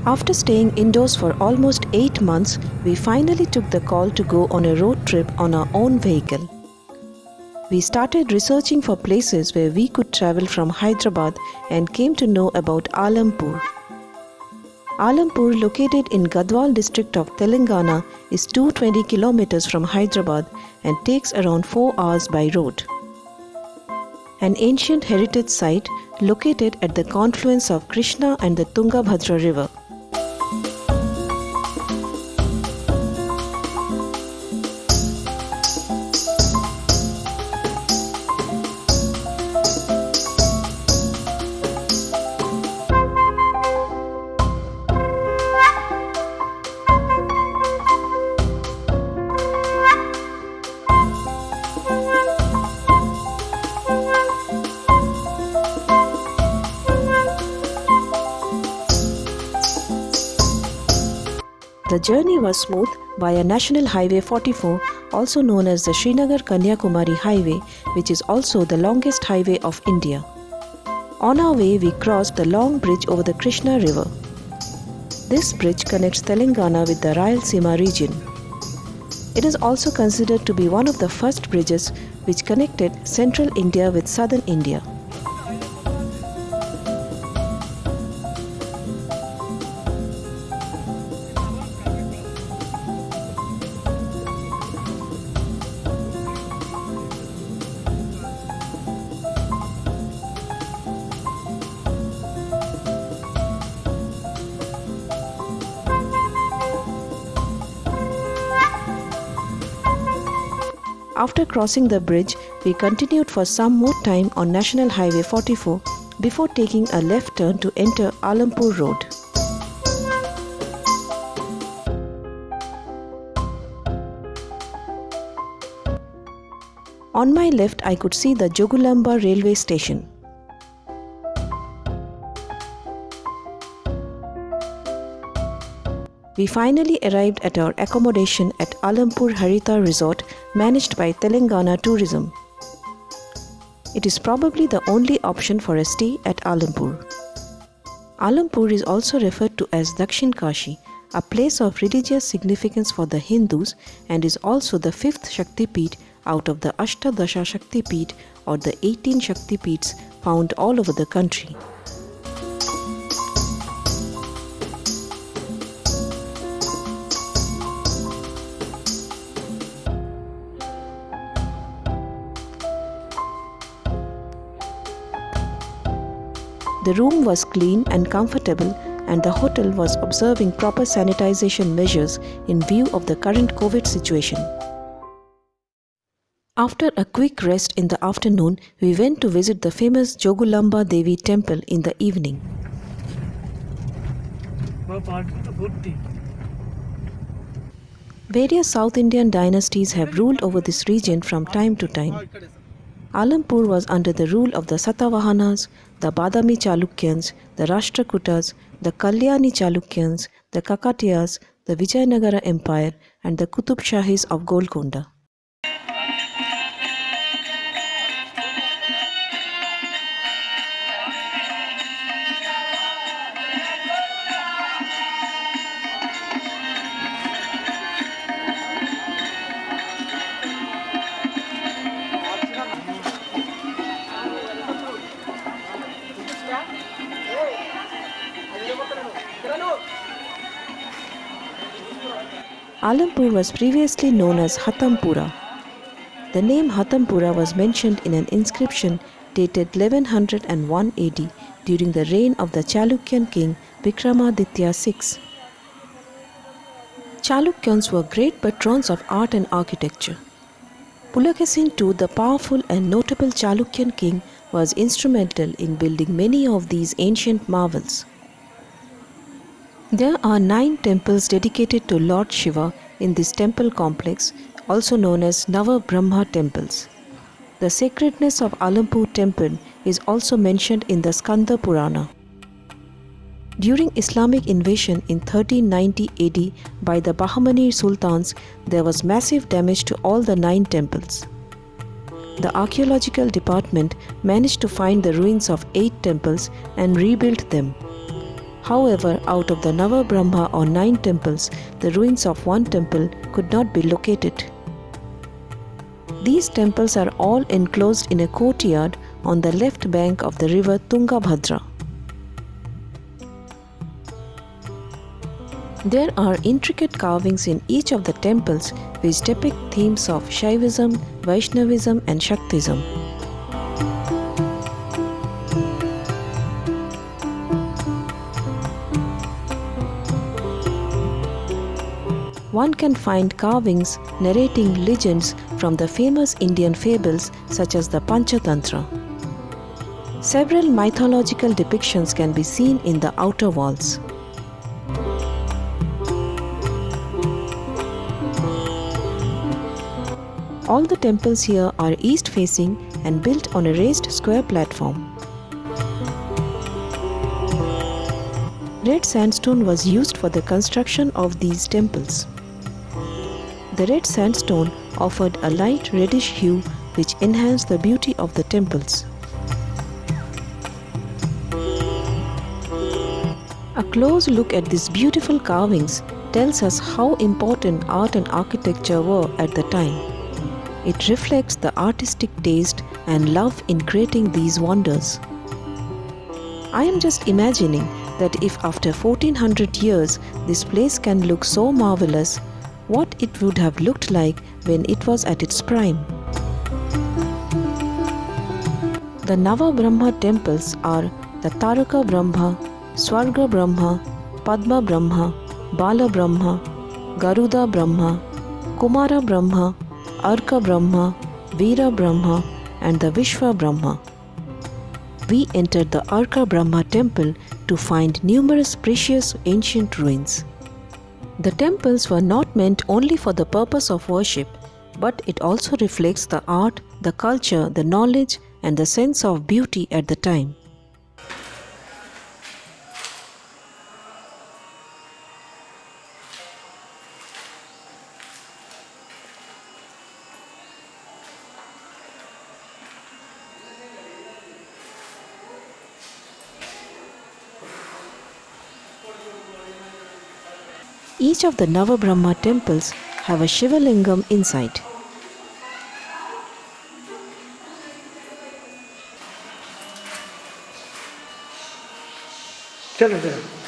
After staying indoors for almost 8 months, we finally took the call to go on a road trip on our own vehicle. We started researching for places where we could travel from Hyderabad and came to know about Alampur. Alampur, located in Gadwal district of Telangana, is 220 kilometers from Hyderabad and takes around 4 hours by road. An ancient heritage site located at the confluence of Krishna and the Tungabhadra river. The journey was smooth via National Highway 44, also known as the Srinagar-Kanyakumari Highway, which is also the longest highway of India. On our way, we crossed the long bridge over the Krishna River. This bridge connects Telangana with the Rayalaseema region. It is also considered to be one of the first bridges which connected central India with southern India. After crossing the bridge, we continued for some more time on National Highway 44 before taking a left turn to enter Alampur Road. On my left, I could see the Jogulamba railway station. We finally arrived at our accommodation at Alampur Harita Resort, managed by Telangana Tourism. It is probably the only option for a stay at Alampur. Alampur is also referred to as Dakshin Kashi, a place of religious significance for the Hindus, and is also the 5th Shakti Peeth out of the Ashtadasha Shakti Peeth, or the 18 Shakti Peeths found all over the country. The room was clean and comfortable, and the hotel was observing proper sanitization measures in view of the current COVID situation. After a quick rest in the afternoon, we went to visit the famous Jogulamba Devi temple in the evening. Various South Indian dynasties have ruled over this region from time to time. Alampur was under the rule of the Satavahanas, the Badami Chalukyans, the Rashtrakutas, the Kalyani Chalukyans, the Kakatiyas, the Vijayanagara Empire, and the Qutub Shahis of Golconda. Alampur was previously known as Hatampura. The name Hatampura was mentioned in an inscription dated 1101 AD during the reign of the Chalukyan king Vikramaditya VI. Chalukyans were great patrons of art and architecture. Pulakeshin II, the powerful and notable Chalukyan king, was instrumental in building many of these ancient marvels. There are 9 temples dedicated to Lord Shiva in this temple complex, also known as Nava Brahma temples. The sacredness of Alampur temple is also mentioned in the Skanda Purana. During Islamic invasion in 1390 AD by the Bahmani Sultans, there was massive damage to all the 9 temples. The archaeological department managed to find the ruins of 8 temples and rebuilt them. However, out of the Navabrahma or 9 temples, the ruins of 1 temple could not be located. These temples are all enclosed in a courtyard on the left bank of the river Tungabhadra. There are intricate carvings in each of the temples which depict themes of Shaivism, Vaishnavism and Shaktism. One can find carvings narrating legends from the famous Indian fables such as the Panchatantra. Several mythological depictions can be seen in the outer walls. All the temples here are east-facing and built on a raised square platform. Red sandstone was used for the construction of these temples. The red sandstone offered a light reddish hue which enhanced the beauty of the temples. A close look at these beautiful carvings tells us how important art and architecture were at the time. It reflects the artistic taste and love in creating these wonders. I am just imagining that if after 1400 years this place can look so marvelous, what it would have looked like when it was at its prime. The Navabrahma temples are the Taraka Brahma, Swarga Brahma, Padma Brahma, Bala Brahma, Garuda Brahma, Kumara Brahma, Arka Brahma, Veera Brahma and the Vishwa Brahma. We entered the Arka Brahma temple to find numerous precious ancient ruins. The temples were not meant only for the purpose of worship, but it also reflects the art, the culture, the knowledge and the sense of beauty at the time. Each of the Navabrahma temples have a Shiva Lingam inside. चलो चलो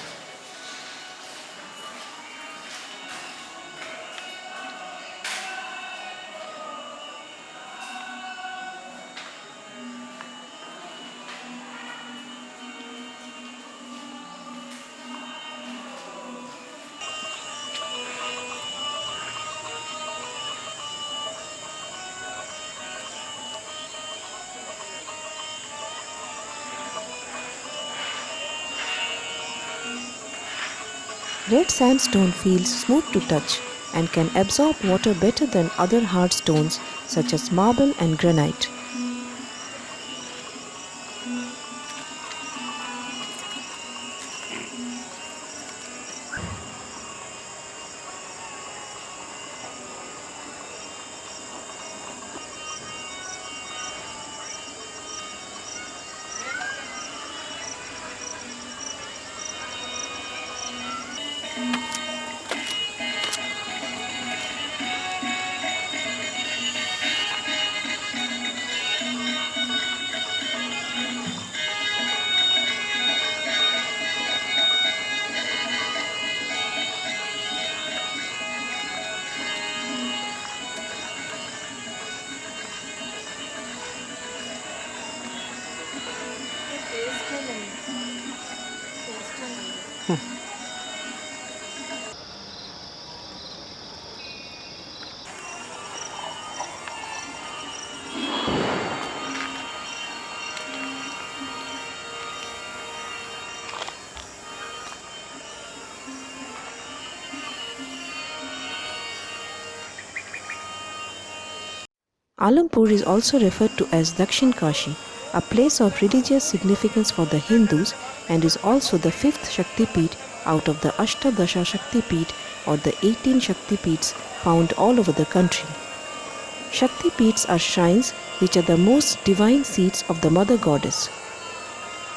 Red sandstone feels smooth to touch and can absorb water better than other hard stones such as marble and granite. Alampur is also referred to as Dakshin Kashi, a place of religious significance for the Hindus and is also the 5th Shakti Peeth out of the Ashtadasha Shakti Peeth or the 18 Shakti Peeths found all over the country. Shakti Peeths are shrines which are the most divine seats of the Mother Goddess.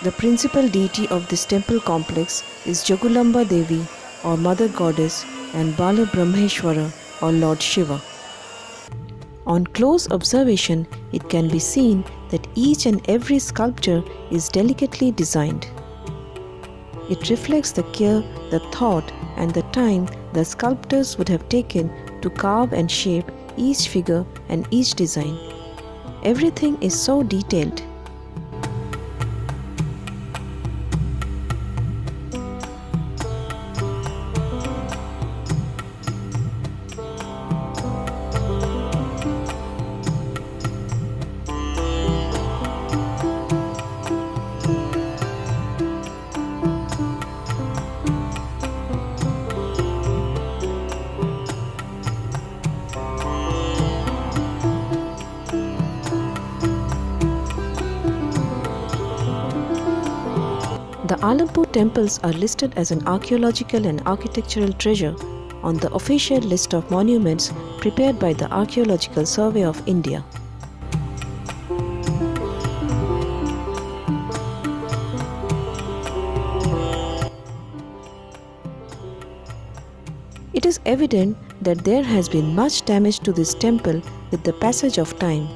The principal deity of this temple complex is Jagulamba Devi or Mother Goddess and Bala Brahmeshwara or Lord Shiva. On close observation, it can be seen that each and every sculpture is delicately designed. It reflects the care, the thought, and the time the sculptors would have taken to carve and shape each figure and each design. Everything is so detailed. The Alampur temples are listed as an archaeological and architectural treasure on the official list of monuments prepared by the Archaeological Survey of India. It is evident that there has been much damage to this temple with the passage of time.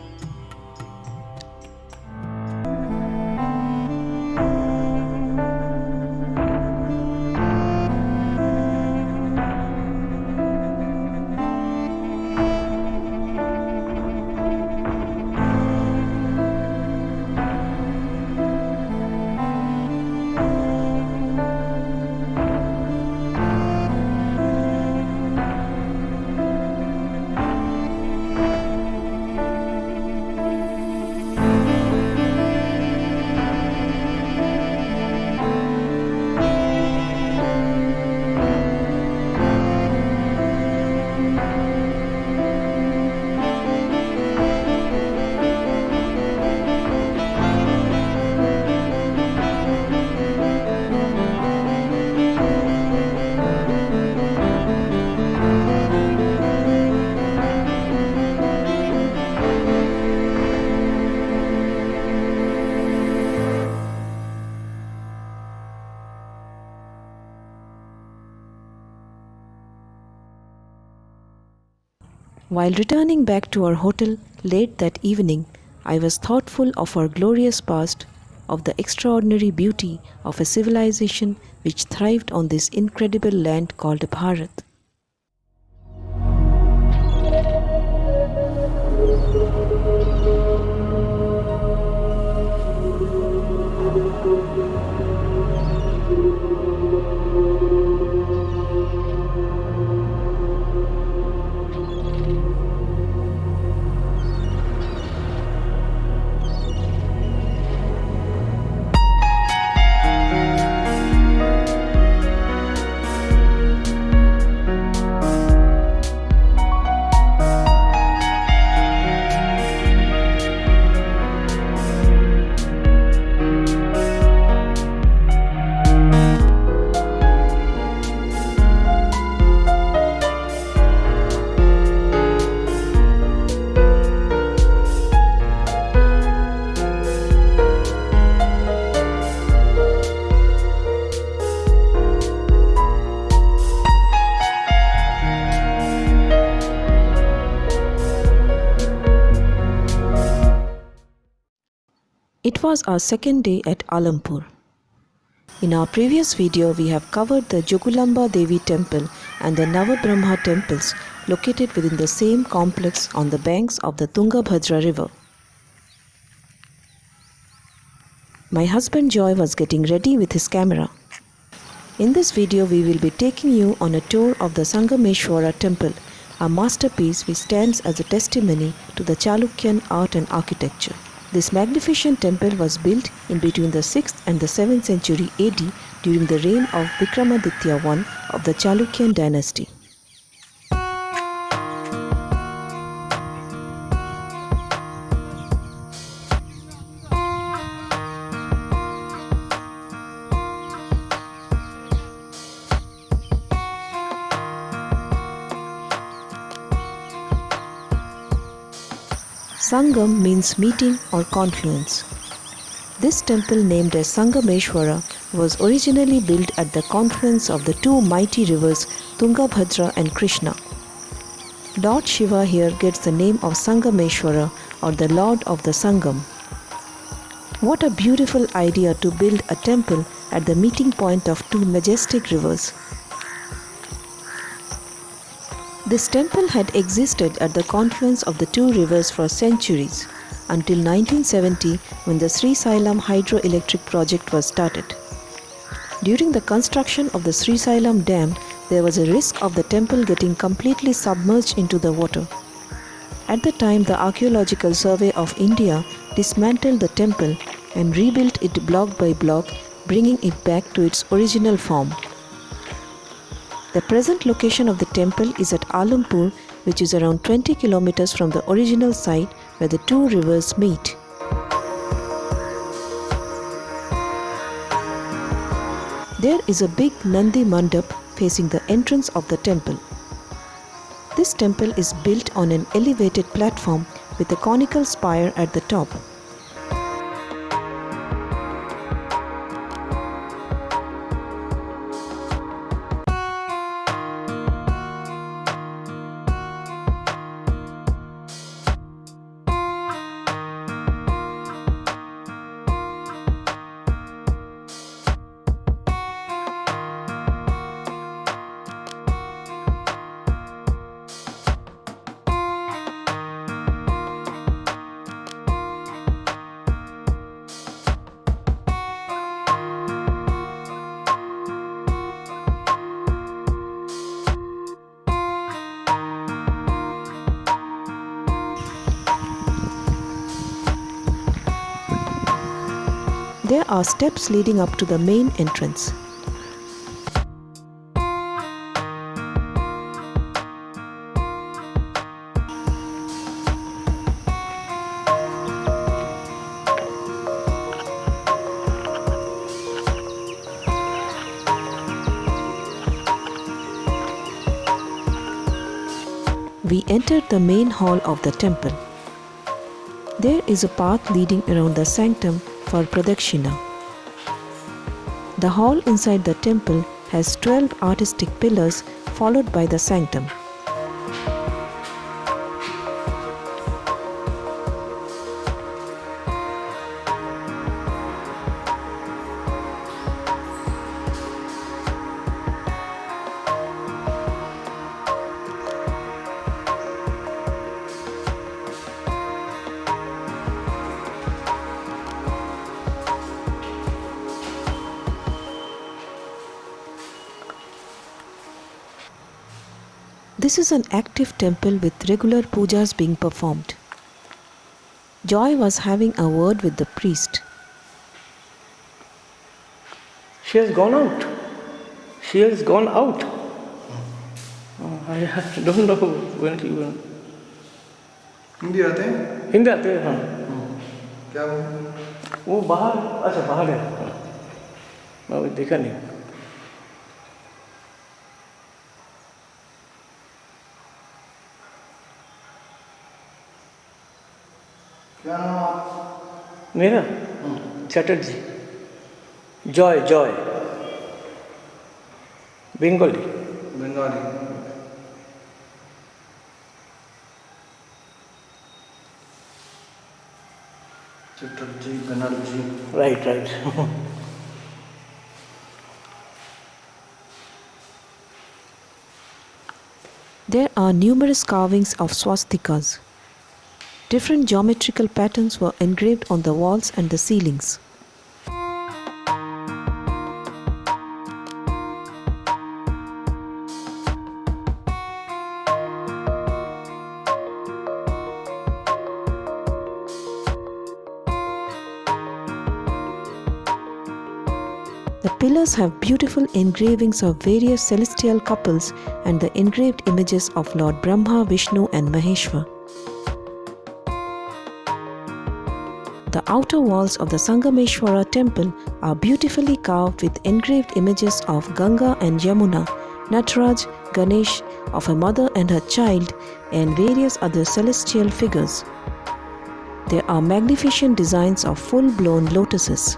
While returning back to our hotel late that evening, I was thoughtful of our glorious past, of the extraordinary beauty of a civilization which thrived on this incredible land called Bharat. It was our second day at Alampur. In our previous video, we have covered the Jogulamba Devi temple and the Navabrahma temples located within the same complex on the banks of the Tungabhadra river. My husband Joy was getting ready with his camera. In this video, we will be taking you on a tour of the Sangameshwara temple, a masterpiece which stands as a testimony to the Chalukyan art and architecture. This magnificent temple was built in between the 6th and the 7th century AD during the reign of Vikramaditya I of the Chalukyan dynasty. Sangam means meeting or confluence. This temple, named as Sangameshwara, was originally built at the confluence of the two mighty rivers Tungabhadra and Krishna. Lord Shiva here gets the name of Sangameshwara, or the Lord of the Sangam. What a beautiful idea to build a temple at the meeting point of two majestic rivers. This temple had existed at the confluence of the two rivers for centuries, until 1970, when the Srisailam hydroelectric project was started. During the construction of the Srisailam dam, there was a risk of the temple getting completely submerged into the water. At the time, the Archaeological Survey of India dismantled the temple and rebuilt it block by block, bringing it back to its original form. The present location of the temple is at Alampur, which is around 20 kilometers from the original site where the two rivers meet. There is a big Nandi Mandap facing the entrance of the temple. This temple is built on an elevated platform with a conical spire at the top. There are steps leading up to the main entrance. We entered the main hall of the temple. There is a path leading around the sanctum for Pradakshina. The hall inside the temple has 12 artistic pillars followed by the sanctum. This is an active temple with regular pujas being performed. Joy was having a word with the priest. She has gone out. She has gone out. I don't know when she went. Hindi आते हैं? हिंदी आते हैं, हाँ. क्या वो बाहर, अच्छा बाहर है. मैं अभी देखा नहीं. क्या नाम आप? मेरा Chatterjee. Joy Joy. Bengali. Bengali. Chatterjee Banerjee. Right right. There are numerous carvings of swastikas. Different geometrical patterns were engraved on the walls and the ceilings. The pillars have beautiful engravings of various celestial couples and the engraved images of Lord Brahma, Vishnu and Maheshwar. The outer walls of the Sangameshwara temple are beautifully carved with engraved images of Ganga and Yamuna, Nataraj, Ganesh, of a mother and her child, and various other celestial figures. there are magnificent designs of full-blown lotuses.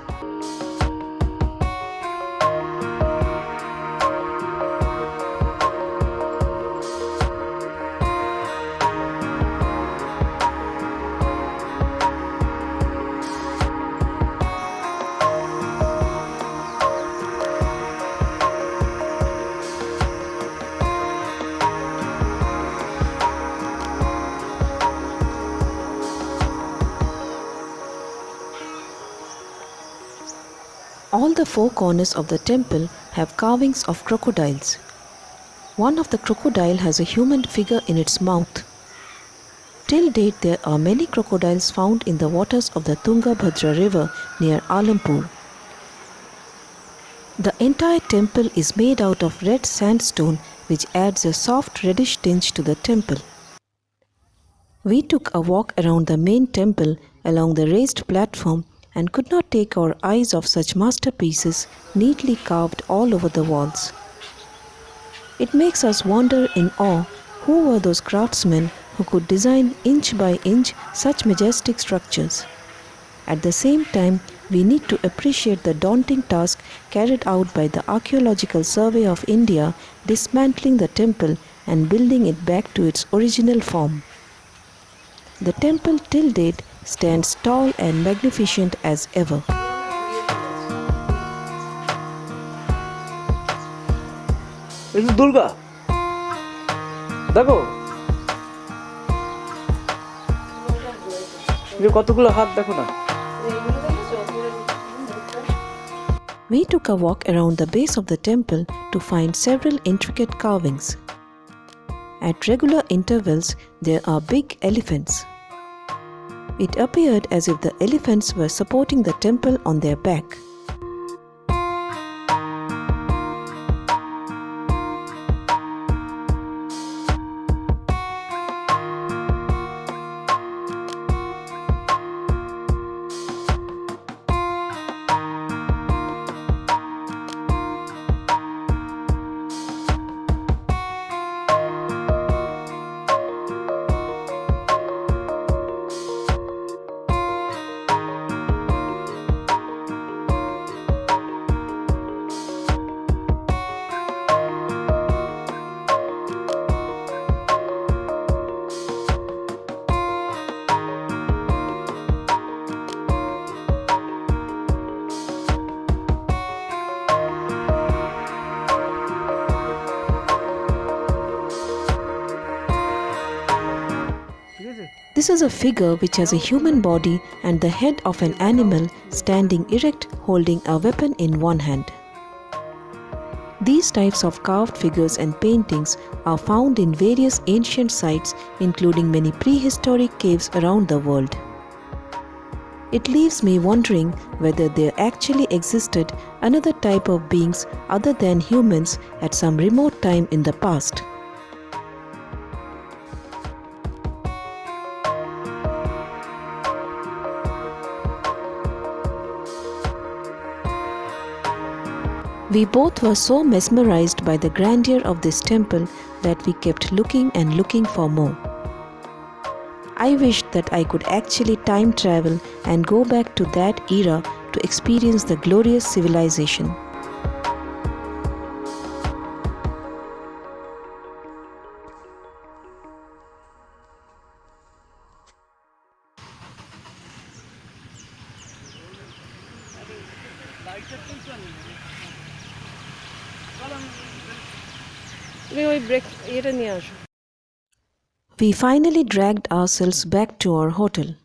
All the four corners of the temple have carvings of crocodiles. One of the crocodile has a human figure in its mouth. Till date, there are many crocodiles found in the waters of the Tungabhadra river near Alampur. The entire temple is made out of red sandstone, which adds a soft reddish tinge to the temple. We took a walk around the main temple along the raised platform and could not take our eyes off such masterpieces neatly carved all over the walls. It makes us wonder in awe who were those craftsmen who could design inch by inch such majestic structures. At the same time, we need to appreciate the daunting task carried out by the Archaeological Survey of India dismantling the temple and building it back to its original form. The temple till date stands tall and magnificent as ever. This is Durga. দেখো যে কতগুলো হাত দেখো না। We took a walk around the base of the temple to find several intricate carvings. At regular intervals, there are big elephants. It appeared as if the elephants were supporting the temple on their back. This is a figure which has a human body and the head of an animal standing erect holding a weapon in one hand. These types of carved figures and paintings are found in various ancient sites including many prehistoric caves around the world. It leaves me wondering whether there actually existed another type of beings other than humans at some remote time in the past. We both were so mesmerized by the grandeur of this temple that we kept looking and looking for more. I wished that I could actually time travel and go back to that era to experience the glorious civilization. We finally dragged ourselves back to our hotel.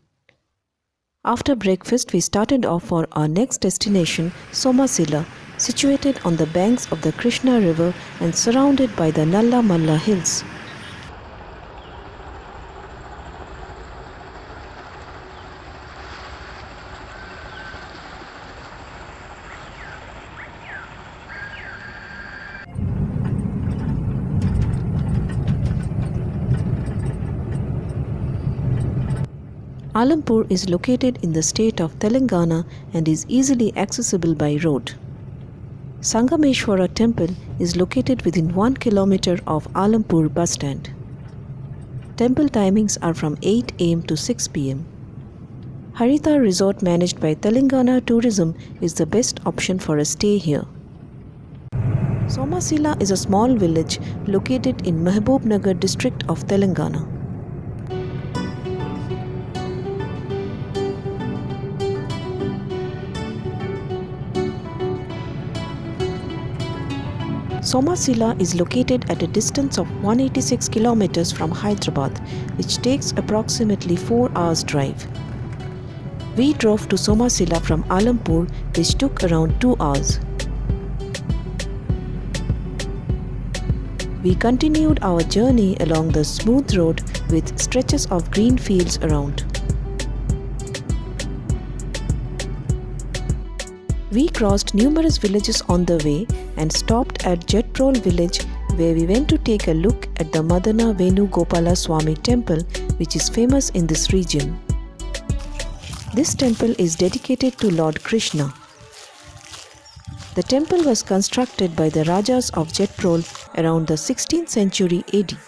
After breakfast, we started off for our next destination, Somasila, situated on the banks of the Krishna River and surrounded by the Nalla Malla hills. Alampur is located in the state of Telangana and is easily accessible by road. Sangameshwara temple is located within 1 kilometer of Alampur bus stand. Temple timings are from 8 am to 6 pm. Haritha Resort managed by Telangana Tourism is the best option for a stay here. Somasila is a small village located in Mahbubnagar district of Telangana. Somasila is located at a distance of 186 kilometers from Hyderabad, which takes approximately 4 hours drive. We drove to Somasila from Alampur, which took around 2 hours. We continued our journey along the smooth road with stretches of green fields around. We crossed numerous villages on the way and stopped at Jetrol village, where we went to take a look at the Madana Venu Gopala Swami temple, which is famous in this region. This temple is dedicated to Lord Krishna. The temple was constructed by the Rajas of Jetrol around the 16th century AD.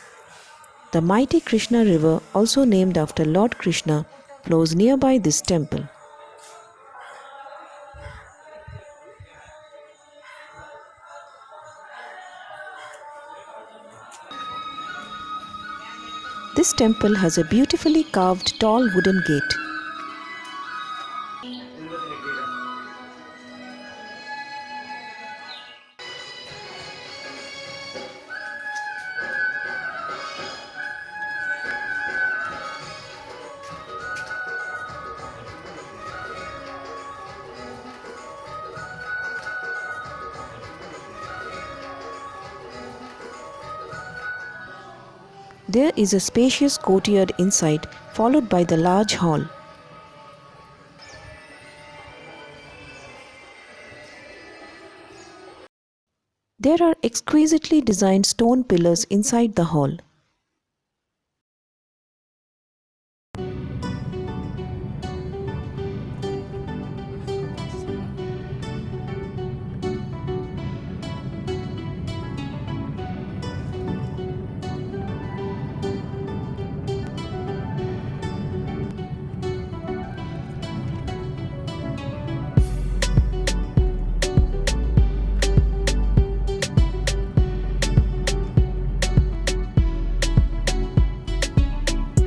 The mighty Krishna river, also named after Lord Krishna, flows nearby this temple. This temple has a beautifully carved tall wooden gate. There is a spacious courtyard inside, followed by the large hall. There are exquisitely designed stone pillars inside the hall.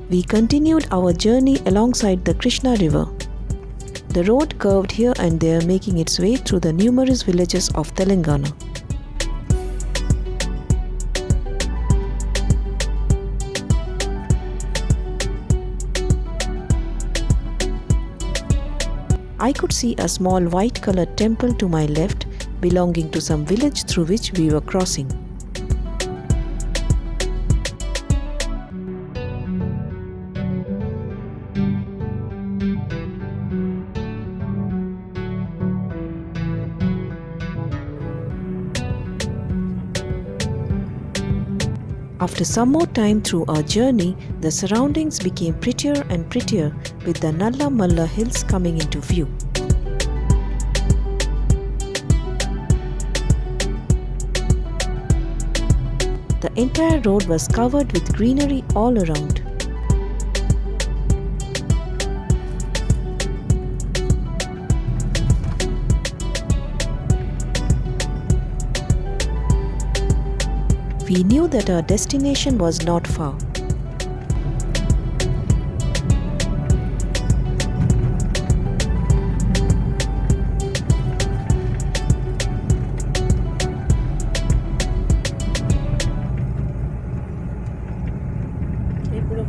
We continued our journey alongside the Krishna river. The road curved here and there, making its way through the numerous villages of Telangana. I could see a small white-colored temple to my left, belonging to some village through which we were crossing. After some more time through our journey, the surroundings became prettier and prettier, with the Nalla Malla hills coming into view. The entire road was covered with greenery all around. We knew that our destination was not far.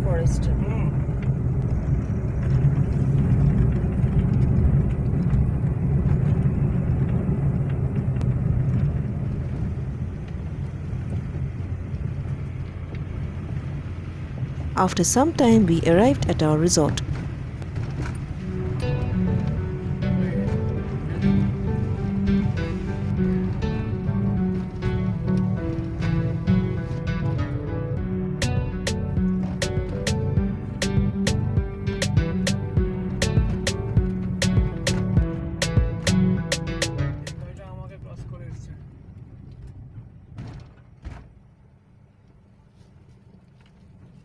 Forest. After some time, we arrived at our resort.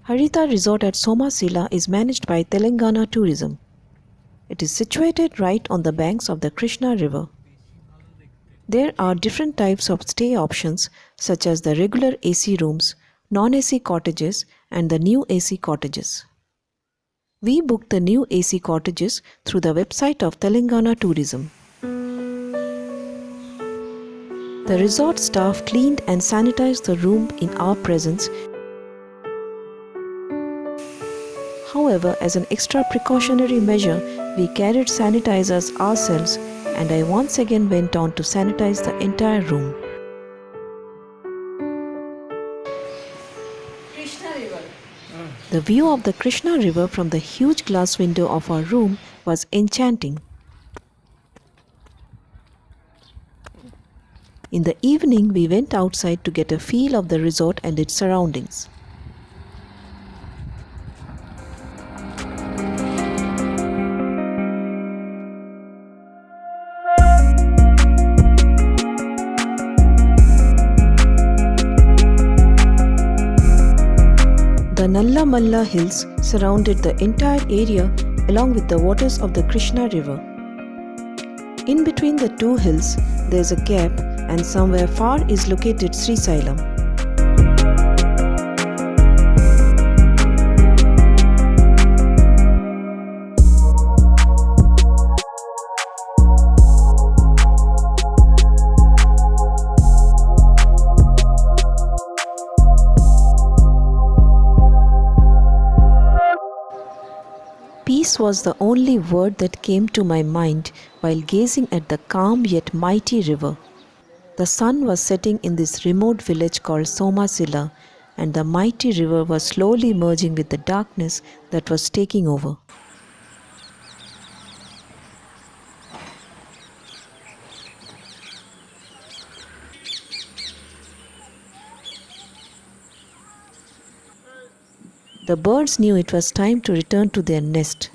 Haritha Resort at Somasila is managed by Telangana Tourism. It is situated right on the banks of the Krishna River. There are different types of stay options such as the regular AC rooms, non-AC cottages and the new AC cottages. We booked the new AC cottages through the website of Telangana Tourism. The resort staff cleaned and sanitized the room in our presence. However, as an extra precautionary measure, we carried sanitizers ourselves and I once again went on to sanitize the entire room. The view of the Krishna River from the huge glass window of our room was enchanting. In the evening, we went outside to get a feel of the resort and its surroundings. The Nalla Malla hills surrounded the entire area along with the waters of the Krishna River. In between the two hills, there is a gap and somewhere far is located Srisailam. Peace was the only word that came to my mind while gazing at the calm yet mighty river. The sun was setting in this remote village called Somasila, and the mighty river was slowly merging with the darkness that was taking over. The birds knew it was time to return to their nest.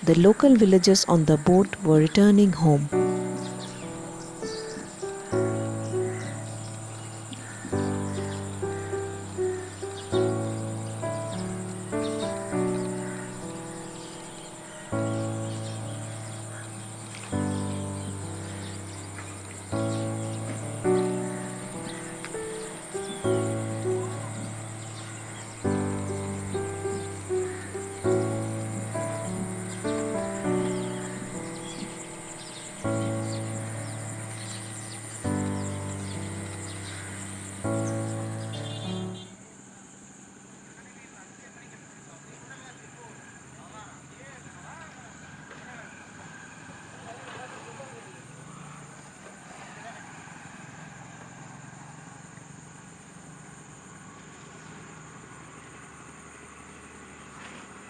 The local villagers on the boat were returning home.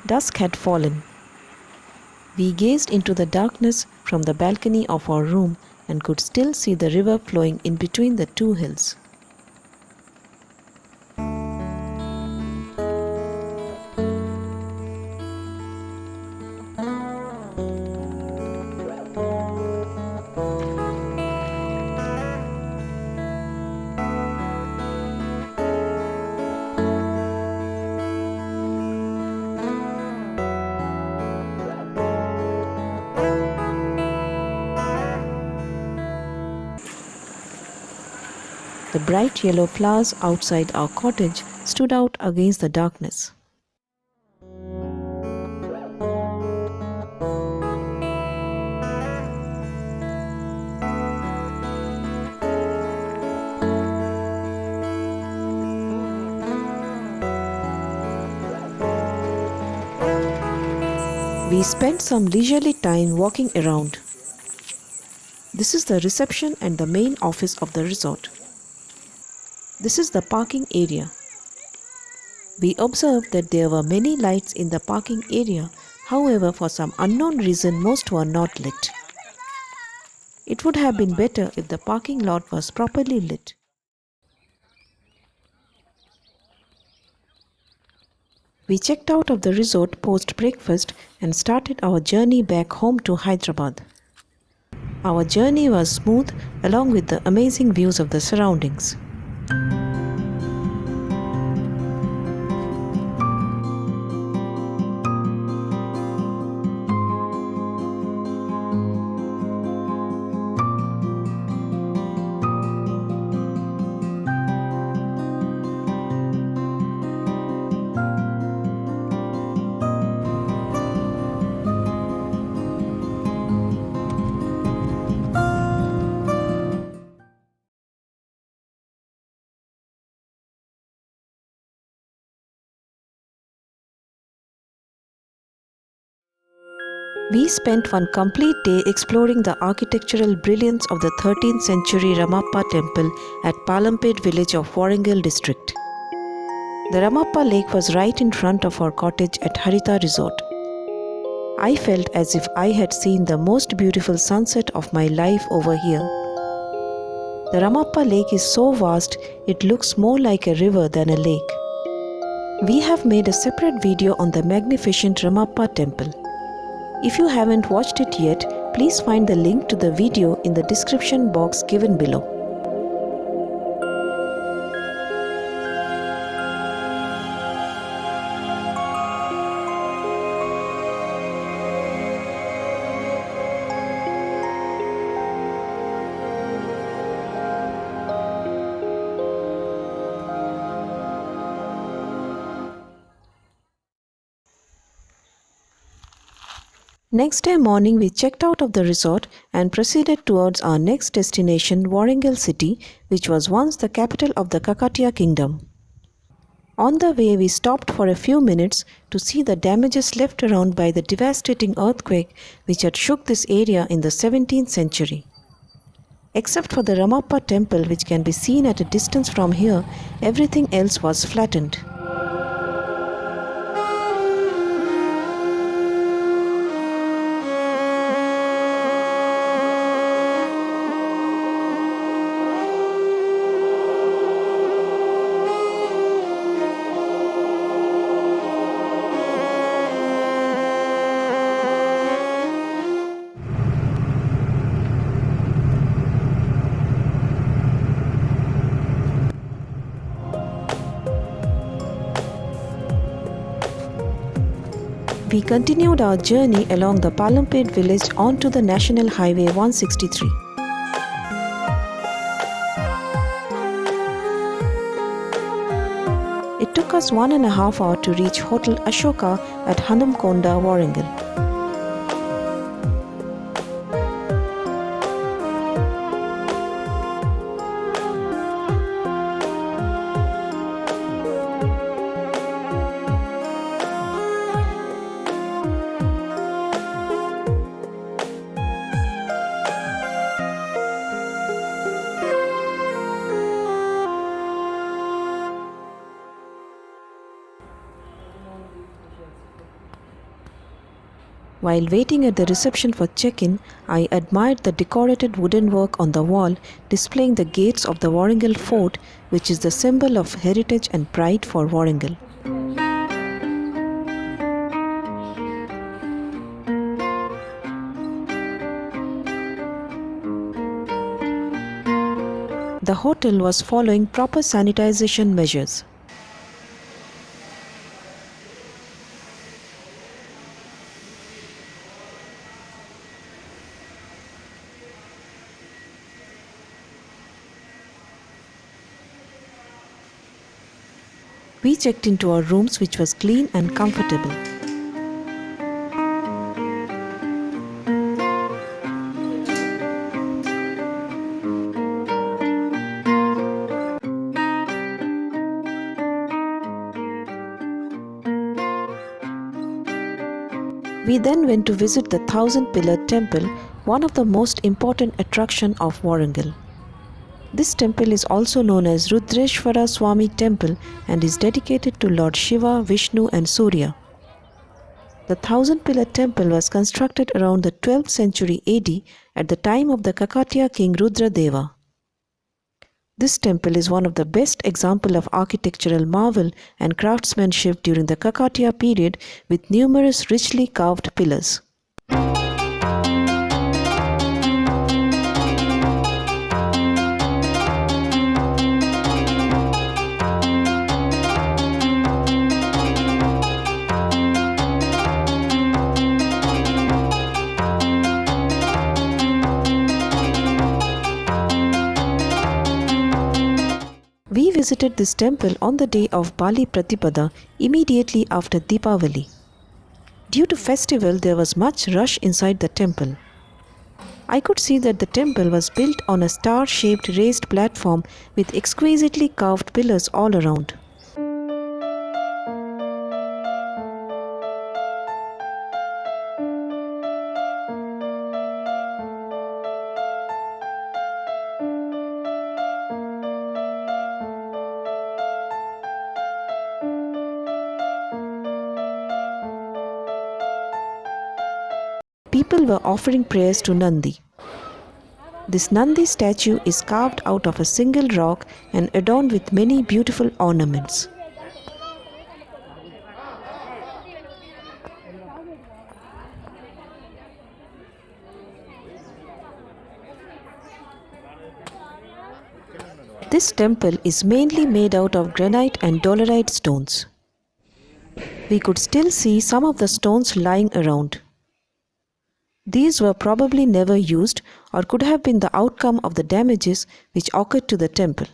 Dusk had fallen. We gazed into the darkness from the balcony of our room and could still see the river flowing in between the two hills. The bright yellow flowers outside our cottage stood out against the darkness. We spent some leisurely time walking around. This is the reception and the main office of the resort. This is the parking area. We observed that there were many lights in the parking area, however, for some unknown reason, most were not lit. It would have been better if the parking lot was properly lit. We checked out of the resort post-breakfast and started our journey back home to Hyderabad. Our journey was smooth along with the amazing views of the surroundings. We spent one complete day exploring the architectural brilliance of the 13th century Ramappa temple at Palampet village of Warangal district. The Ramappa lake was right in front of our cottage at Haritha Resort. I felt as if I had seen the most beautiful sunset of my life over here. The Ramappa lake is so vast, it looks more like a river than a lake. We have made a separate video on the magnificent Ramappa temple. If you haven't watched it yet, please find the link to the video in the description box given below. Next day morning, we checked out of the resort and proceeded towards our next destination, Warangal city, which was once the capital of the Kakatiya kingdom. On the way, we stopped for a few minutes to see the damages left around by the devastating earthquake which had shook this area in the 17th century. Except for the Ramappa temple, which can be seen at a distance from here, everything else was flattened. We continued our journey along the Palampet village onto the National Highway 163. It took us 1.5 hours to reach Hotel Ashoka at Hanamkonda, Warangal. While waiting at the reception for check-in, I admired the decorated wooden work on the wall displaying the gates of the Warangal fort, which is the symbol of heritage and pride for Warangal. The hotel was following proper sanitization measures. We checked into our rooms, which was clean and comfortable. We then went to visit the 1,000-pillar temple, one of the most important attractions of Warangal. This temple is also known as Rudreshwara Swami Temple and is dedicated to Lord Shiva, Vishnu and Surya. The 1,000-pillar temple was constructed around the 12th century AD at the time of the Kakatiya king Rudradeva. This temple is one of the best examples of architectural marvel and craftsmanship during the Kakatiya period, with numerous richly carved pillars. We visited this temple on the day of Bali Pratipada, immediately after Deepavali. Due to festival, there was much rush inside the temple. I could see that the temple was built on a star-shaped raised platform with exquisitely carved pillars all around. people were offering prayers to Nandi. This Nandi statue is carved out of a single rock and adorned with many beautiful ornaments. This temple is mainly made out of granite and dolerite stones. We could still see some of the stones lying around. These were probably never used or could have been the outcome of the damages which occurred to the temple.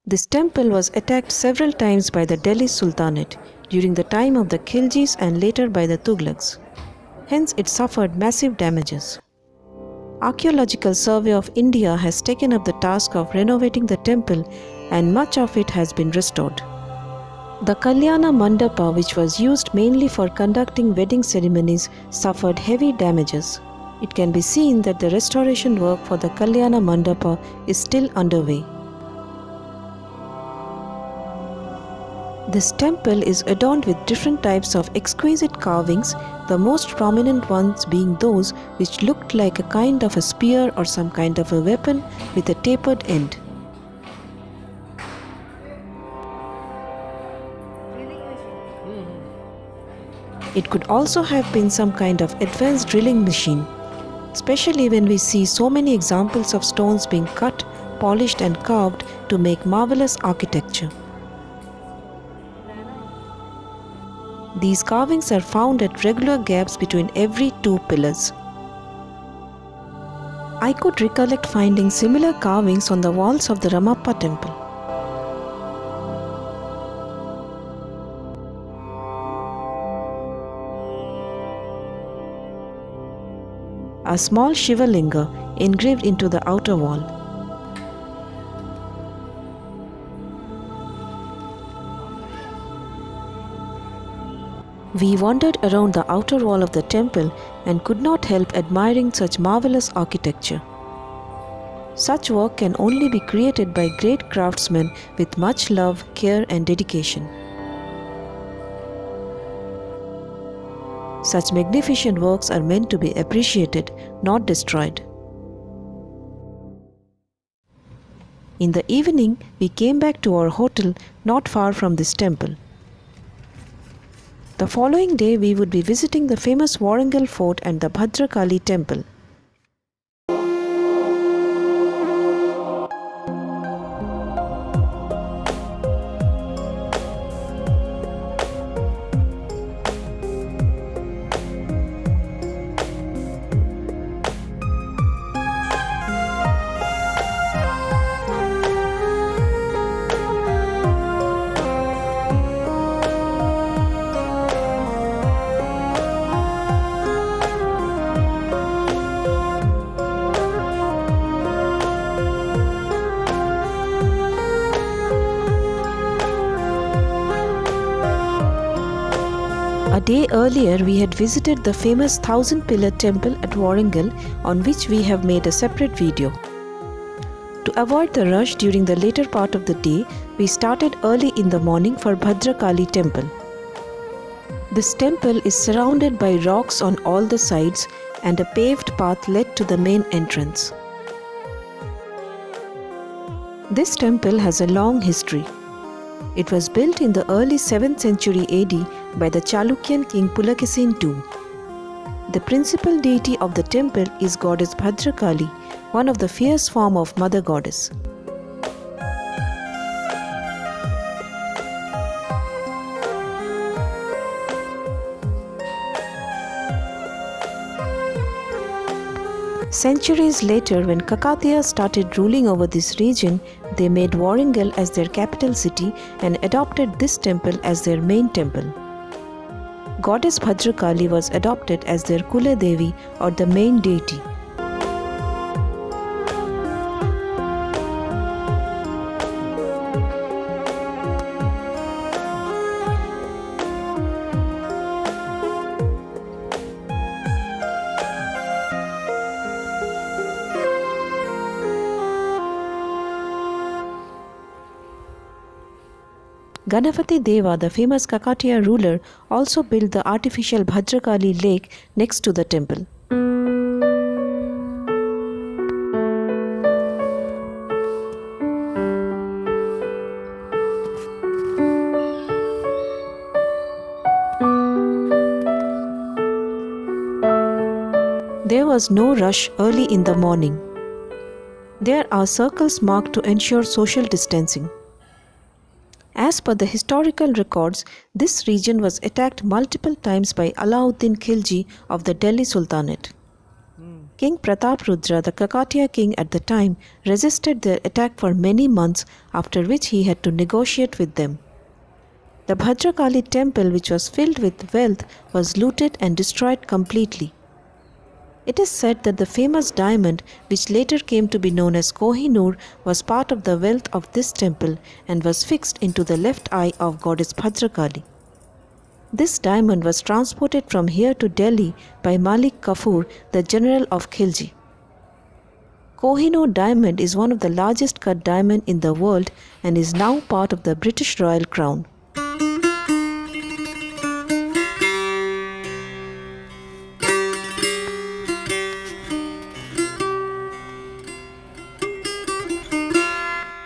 This temple was attacked several times by the Delhi Sultanate during the time of the Khiljis and later by the Tughlaqs. Hence it suffered massive damages. Archaeological Survey of India has taken up the task of renovating the temple and much of it has been restored. The Kalyana Mandapa, which was used mainly for conducting wedding ceremonies, suffered heavy damages. It can be seen that the restoration work for the Kalyana Mandapa is still underway. This temple is adorned with different types of exquisite carvings, the most prominent ones being those which looked like a kind of a spear or some kind of a weapon with a tapered end. It could also have been some kind of advanced drilling machine, especially when we see so many examples of stones being cut, polished and carved to make marvelous architecture. These carvings are found at regular gaps between every two pillars. I could recollect finding similar carvings on the walls of the Ramappa temple. A small Shiva Linga engraved into the outer wall. We wandered around the outer wall of the temple and could not help admiring such marvelous architecture. Such work can only be created by great craftsmen with much love, care and dedication. Such magnificent works are meant to be appreciated, not destroyed. In the evening, we came back to our hotel not far from this temple. The following day, we would be visiting the famous Warangal fort and the Bhadrakali temple. A day earlier, we had visited the famous 1000-pillar temple at Warangal, on which we have made a separate video. To avoid the rush during the later part of the day, we started early in the morning for Bhadrakali temple. This temple is surrounded by rocks on all the sides and a paved path led to the main entrance. This temple has a long history. It was built in the early 7th century AD by the Chalukyan king Pulakeshin II. The principal deity of the temple is goddess Bhadrakali, one of the fierce form of mother goddess. Centuries later, when Kakatiyas started ruling over this region, they made Warangal as their capital city and adopted this temple as their main temple. Goddess Bhadrakali was adopted as their Kula Devi or the main deity. Ganapati Deva, the famous Kakatiya ruler, also built the artificial Bhadrakali lake next to the temple. There was no rush early in the morning. There are circles marked to ensure social distancing. As per the historical records, this region was attacked multiple times by Alauddin Khilji of the Delhi Sultanate. King Prataprudra, the Kakatiya king at the time, resisted their attack for many months, after which he had to negotiate with them. The Bhadrakali temple, which was filled with wealth, was looted and destroyed completely. It is said that the famous diamond, which later came to be known as Kohinoor, was part of the wealth of this temple and was fixed into the left eye of goddess Bhadrakali. This diamond was transported from here to Delhi by Malik Kafur, the general of Khilji. Kohinoor diamond is one of the largest cut diamond in the world and is now part of the British Royal Crown.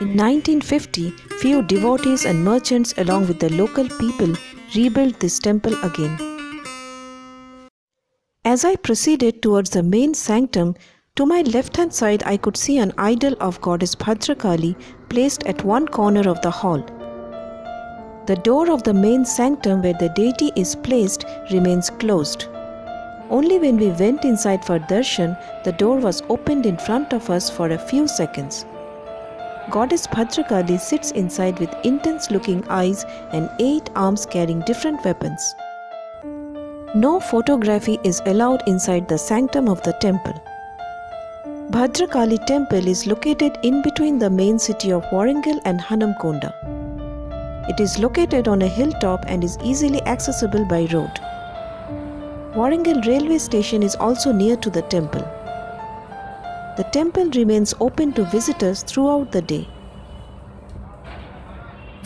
In 1950, few devotees and merchants along with the local people rebuilt this temple again. As I proceeded towards the main sanctum, to my left-hand side I could see an idol of goddess Bhadrakali placed at one corner of the hall. The door of the main sanctum where the deity is placed remains closed. Only when we went inside for darshan, the door was opened in front of us for a few seconds. Goddess Bhadrakali sits inside with intense-looking eyes and 8 arms carrying different weapons. No photography is allowed inside the sanctum of the temple. Bhadrakali temple is located in between the main city of Warangal and Hanamkonda. It is located on a hilltop and is easily accessible by road. Warangal railway station is also near to the temple. The temple remains open to visitors throughout the day.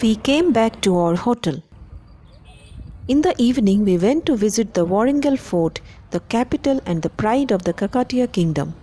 We came back to our hotel. In the evening, we went to visit the Warangal fort, the capital and the pride of the Kakatiya kingdom.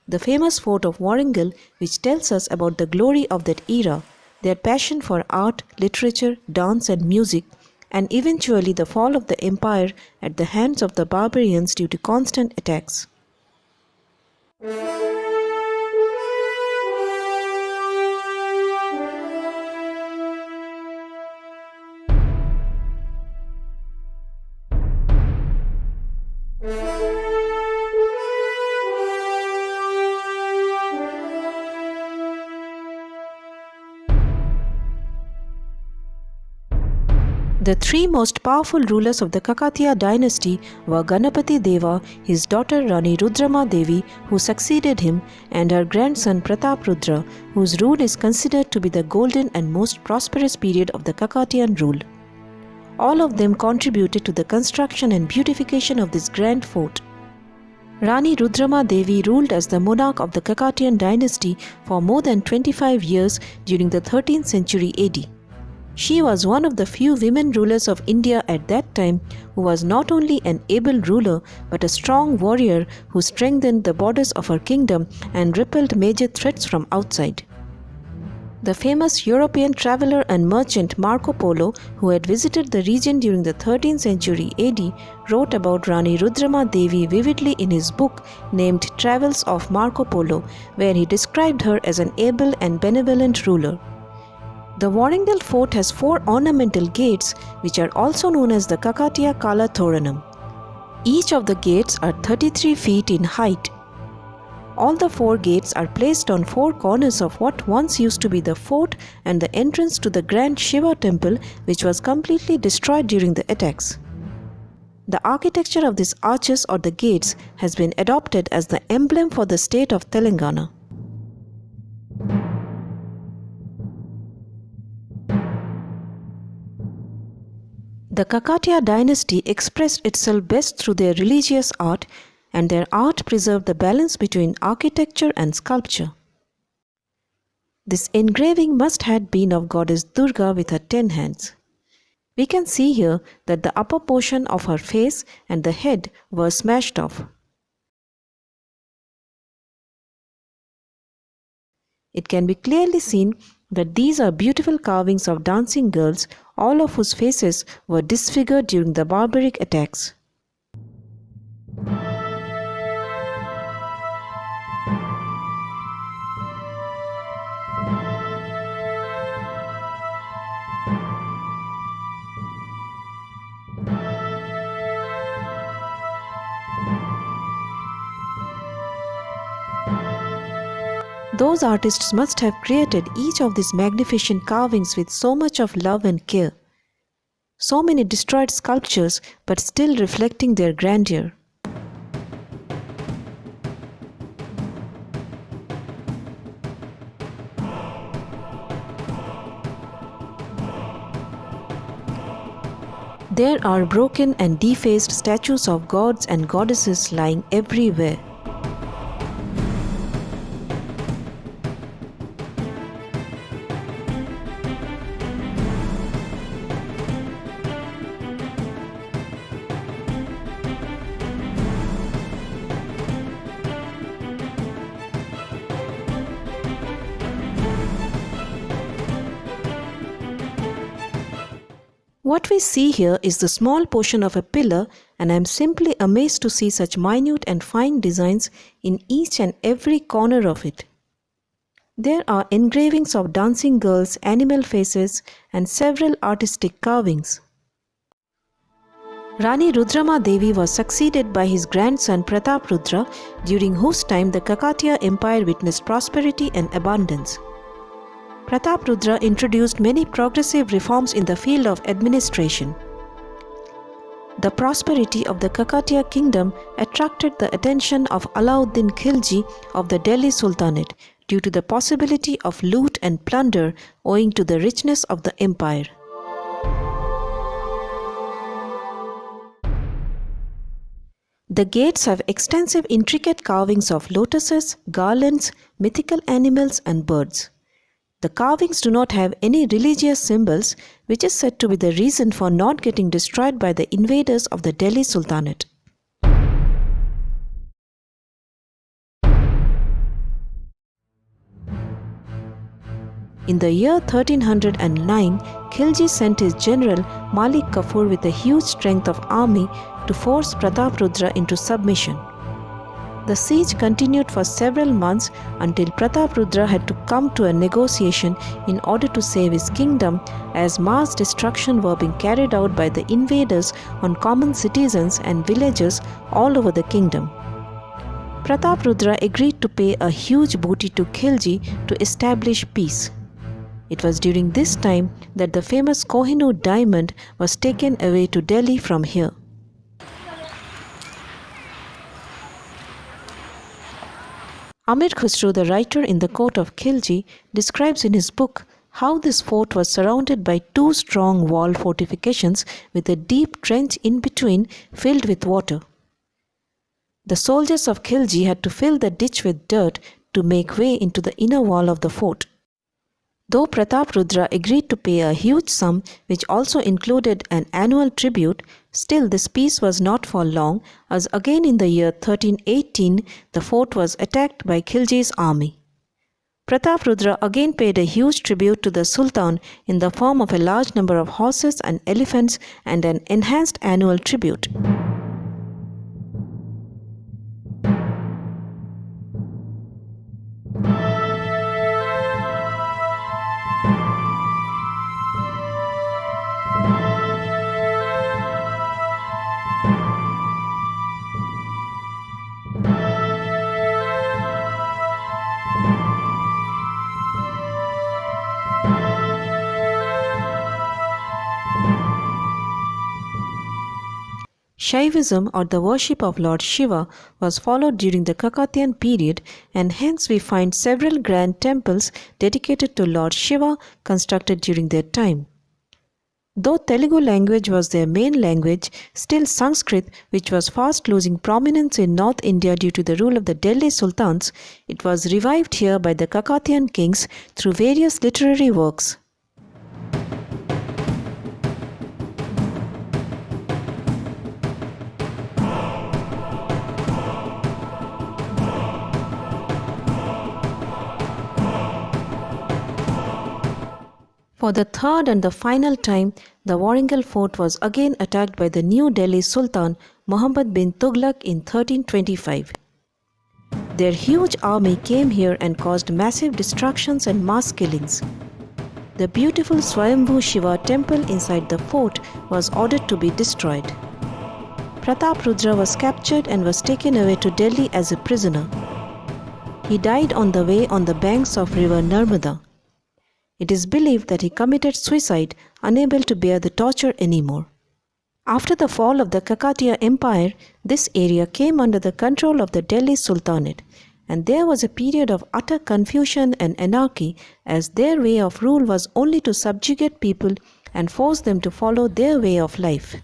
The famous fort of Warangal, which tells us about the glory of that era, their passion for art, literature, dance and music, and eventually the fall of the empire at the hands of the barbarians due to constant attacks. The 3 most powerful rulers of the Kakatiya dynasty were Ganapati Deva, his daughter Rani Rudrama Devi, who succeeded him, and her grandson Prataprudra, whose rule is considered to be the golden and most prosperous period of the Kakatiyan rule. All of them contributed to the construction and beautification of this grand fort. Rani Rudrama Devi ruled as the monarch of the Kakatiyan dynasty for more than 25 years during the 13th century AD. She was one of the few women rulers of India at that time who was not only an able ruler but a strong warrior who strengthened the borders of her kingdom and repelled major threats from outside. The famous European traveller and merchant Marco Polo, who had visited the region during the 13th century AD, wrote about Rani Rudrama Devi vividly in his book named Travels of Marco Polo, where he described her as an able and benevolent ruler. The Warangal fort has 4 ornamental gates, which are also known as the Kakatiya Kala Thoranam. Each of the gates are 33 feet in height. All the 4 gates are placed on 4 corners of what once used to be the fort and the entrance to the grand Shiva temple, which was completely destroyed during the attacks. The architecture of these arches or the gates has been adopted as the emblem for the state of Telangana. The Kakatiya dynasty expressed itself best through their religious art, and their art preserved the balance between architecture and sculpture. This engraving must have been of goddess Durga with her 10 hands. We can see here that the upper portion of her face and the head were smashed off. It can be clearly seen that these are beautiful carvings of dancing girls, all of whose faces were disfigured during the barbaric attacks. Those artists must have created each of these magnificent carvings with so much of love and care. So many destroyed sculptures, but still reflecting their grandeur. There are broken and defaced statues of gods and goddesses lying everywhere. What we see here is the small portion of a pillar, and I am simply amazed to see such minute and fine designs in each and every corner of it. There are engravings of dancing girls, animal faces, and several artistic carvings. Rani Rudrama Devi was succeeded by his grandson Pratap Rudra, during whose time the Kakatiya Empire witnessed prosperity and abundance. Pratap Rudra introduced many progressive reforms in the field of administration. The prosperity of the Kakatiya kingdom attracted the attention of Alauddin Khilji of the Delhi Sultanate due to the possibility of loot and plunder owing to the richness of the empire. The gates have extensive intricate carvings of lotuses, garlands, mythical animals and birds. The carvings do not have any religious symbols, which is said to be the reason for not getting destroyed by the invaders of the Delhi Sultanate. In the year 1309, Khilji sent his general Malik Kafur with a huge strength of army to force Pratap Rudra into submission. The siege continued for several months until Pratap Rudra had to come to a negotiation in order to save his kingdom, as mass destruction were being carried out by the invaders on common citizens and villagers all over the kingdom. Pratap Rudra agreed to pay a huge booty to Khilji to establish peace. It was during this time that the famous Kohinoor diamond was taken away to Delhi from here. Amir Khusro, the writer in the court of Khilji, describes in his book how this fort was surrounded by 2 strong wall fortifications with a deep trench in between filled with water. The soldiers of Khilji had to fill the ditch with dirt to make way into the inner wall of the fort. Though Prataprudra agreed to pay a huge sum, which also included an annual tribute, still this peace was not for long, as again in the year 1318 the fort was attacked by Khilji's army. Prataprudra again paid a huge tribute to the Sultan in the form of a large number of horses and elephants and an enhanced annual tribute. Shaivism, or the worship of Lord Shiva, was followed during the Kakatiyan period, and hence we find several grand temples dedicated to Lord Shiva constructed during their time. Though Telugu language was their main language, still Sanskrit, which was fast losing prominence in North India due to the rule of the Delhi Sultans, it was revived here by the Kakatiyan kings through various literary works. For the third and the final time, the Warangal fort was again attacked by the New Delhi Sultan Muhammad bin Tughlaq in 1325. Their huge army came here and caused massive destructions and mass killings. The beautiful Swayambhu Shiva temple inside the fort was ordered to be destroyed. Prataprudra was captured and was taken away to Delhi as a prisoner. He died on the way on the banks of river Narmada. It is believed that he committed suicide, unable to bear the torture anymore. After the fall of the Kakatiya Empire, this area came under the control of the Delhi Sultanate, and there was a period of utter confusion and anarchy, as their way of rule was only to subjugate people and force them to follow their way of life.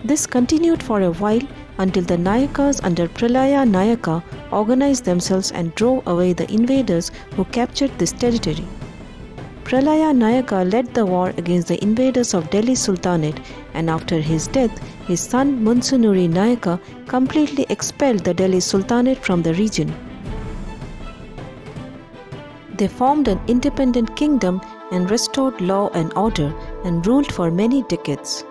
This continued for a while until the Nayakas under Pralaya Nayaka organized themselves and drove away the invaders who captured this territory. Pralaya Nayaka led the war against the invaders of Delhi Sultanate, and after his death, his son Munsunuri Nayaka completely expelled the Delhi Sultanate from the region. They formed an independent kingdom and restored law and order and ruled for many decades.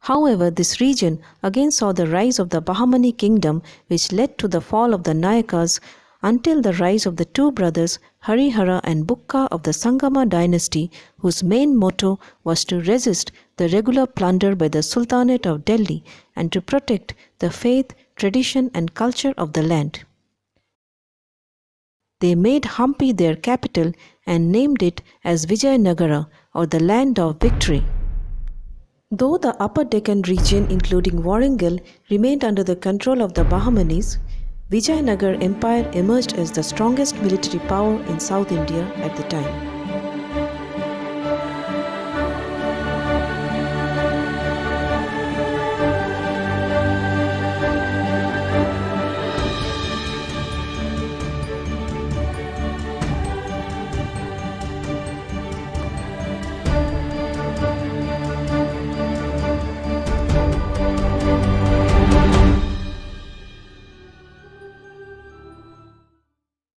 However, this region again saw the rise of the Bahmani kingdom, which led to the fall of the Nayakas until the rise of the two brothers Harihara and Bukka of the Sangama dynasty, whose main motto was to resist the regular plunder by the Sultanate of Delhi and to protect the faith, tradition and culture of the land. They made Hampi their capital and named it as Vijayanagara, or the land of victory. Though the Upper Deccan region, including Warangal, remained under the control of the Bahmanis, Vijayanagar Empire emerged as the strongest military power in South India at the time.